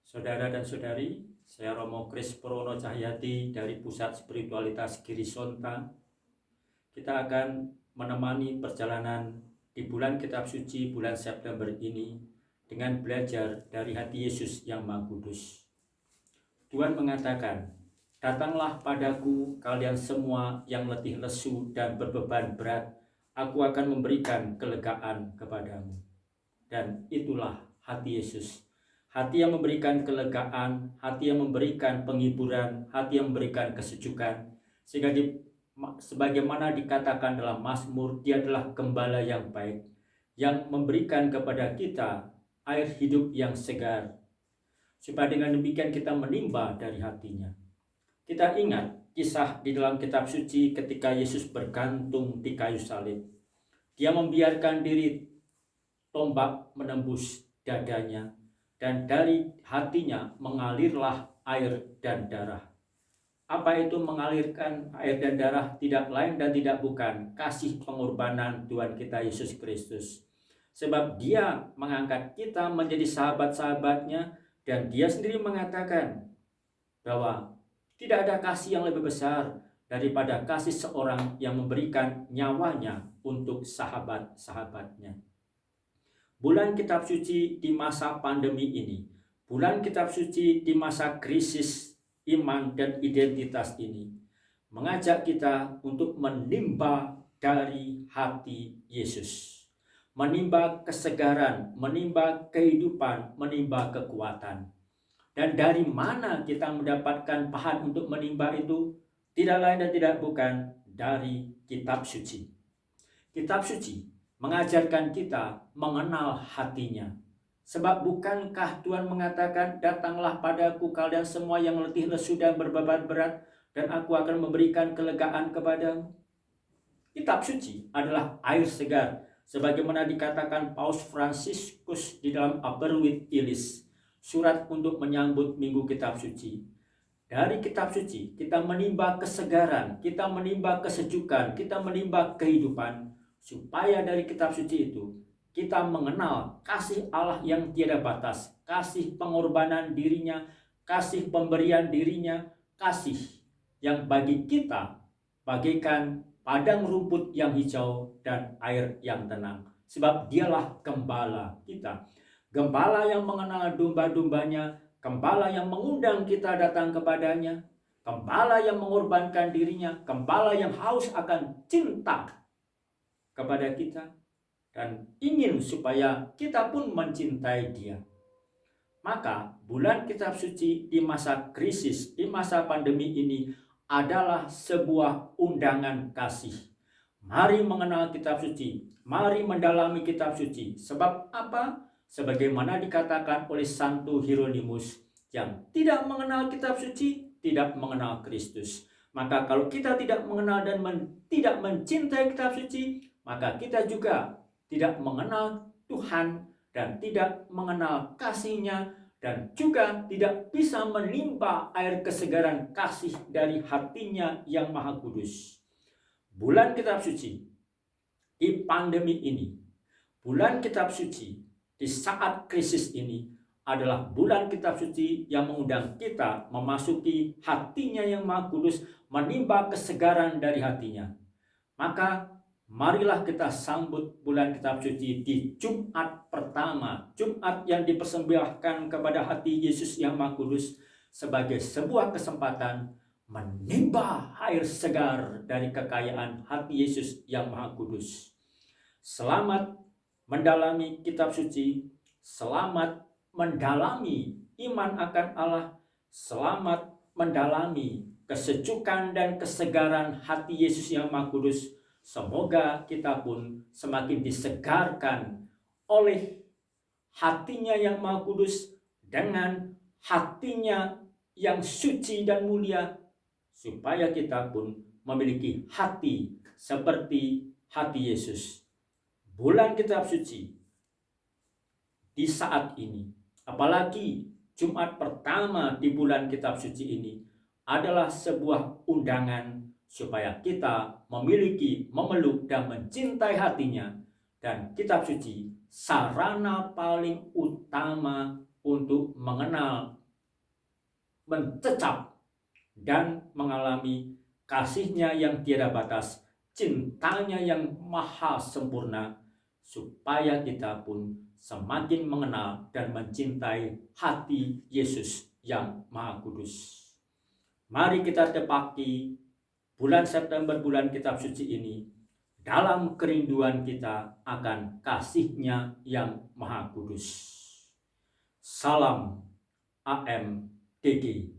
Saudara dan saudari, saya Romo Kris Purwono Cahyati dari Pusat Spiritualitas Girisonta. Kita akan menemani perjalanan di bulan Kitab Suci bulan September ini dengan belajar dari hati Yesus yang Maha Kudus. Tuhan mengatakan, "Datanglah padaku kalian semua yang letih lesu dan berbeban berat, aku akan memberikan kelegaan kepadamu." Dan itulah hati Yesus. Hati yang memberikan kelegaan, hati yang memberikan penghiburan, hati yang memberikan kesejukan. Sehingga sebagaimana dikatakan dalam Mazmur, Dia adalah gembala yang baik, yang memberikan kepada kita air hidup yang segar. Supaya dengan demikian kita menimba dari hatinya. Kita ingat kisah di dalam kitab suci ketika Yesus bergantung di kayu salib. Dia membiarkan diri tombak menembus dadanya, dan dari hatinya mengalirlah air dan darah. Apa itu mengalirkan air dan darah? Tidak lain dan tidak bukan kasih pengorbanan Tuhan kita Yesus Kristus. Sebab Dia mengangkat kita menjadi sahabat-sahabatnya, dan Dia sendiri mengatakan bahwa tidak ada kasih yang lebih besar daripada kasih seorang yang memberikan nyawanya untuk sahabat-sahabatnya. Bulan Kitab Suci di masa pandemi ini, bulan Kitab Suci di masa krisis iman dan identitas ini, mengajak kita untuk menimba dari hati Yesus. Menimba kesegaran, menimba kehidupan, menimba kekuatan. Dan dari mana kita mendapatkan bahan untuk menimba itu? Tidak lain dan tidak bukan dari Kitab Suci. Kitab Suci mengajarkan kita mengenal hatinya. Sebab bukankah Tuhan mengatakan, "Datanglah padaku kalian semua yang letih lesu dan berbeban berat, dan aku akan memberikan kelegaan kepadamu." Kitab Suci adalah air segar, sebagaimana dikatakan Paus Fransiskus di dalam Aberwit Ilis, surat untuk menyambut Minggu Kitab Suci. Dari Kitab Suci kita menimba kesegaran, kita menimba kesejukan, kita menimba kehidupan, supaya dari Kitab Suci itu kita mengenal kasih Allah yang tiada batas, kasih pengorbanan dirinya, kasih pemberian dirinya, kasih yang bagi kita bagaikan padang rumput yang hijau dan air yang tenang. Sebab Dialah gembala kita, gembala yang mengenal domba-dombanya, gembala yang mengundang kita datang kepadanya, gembala yang mengorbankan dirinya, gembala yang haus akan cinta kepada kita dan ingin supaya kita pun mencintai Dia. Maka bulan Kitab Suci di masa krisis, di masa pandemi ini adalah sebuah undangan kasih. Mari mengenal Kitab Suci, mari mendalami Kitab Suci. Sebab apa? Sebagaimana dikatakan oleh Santo Hieronymus, yang tidak mengenal Kitab Suci tidak mengenal Kristus. Maka kalau kita tidak mengenal dan tidak mencintai Kitab Suci, maka kita juga tidak mengenal Tuhan dan tidak mengenal kasih-Nya, dan juga tidak bisa menimba air kesegaran kasih dari hati-Nya yang Maha Kudus. Bulan Kitab Suci di pandemi ini, bulan Kitab Suci di saat krisis ini adalah bulan Kitab Suci yang mengundang kita memasuki hati-Nya yang Maha Kudus, menimba kesegaran dari hati-Nya. Maka marilah kita sambut bulan Kitab Suci di Jumat pertama, Jumat yang dipersembahkan kepada hati Yesus yang Maha Kudus, sebagai sebuah kesempatan menimba air segar dari kekayaan hati Yesus yang Maha Kudus. Selamat mendalami Kitab Suci, selamat mendalami iman akan Allah, selamat mendalami kesejukan dan kesegaran hati Yesus yang Maha Kudus. Semoga kita pun semakin disegarkan oleh hati-Nya yang Maha Kudus dengan hati-Nya yang suci dan mulia, supaya kita pun memiliki hati seperti hati Yesus. Bulan Kitab Suci di saat ini, apalagi Jumat pertama di bulan Kitab Suci ini, adalah sebuah undangan supaya kita memiliki, memeluk dan mencintai hati-Nya. Dan Kitab Suci sarana paling utama untuk mengenal, mencecap, dan mengalami kasih-Nya yang tiada batas, cintanya yang maha sempurna, supaya kita pun semakin mengenal dan mencintai hati Yesus yang Maha Kudus. Mari kita tepaki bulan September, bulan kitab suci ini, dalam kerinduan kita akan kasih-Nya yang Maha Kudus. Salam AMDG.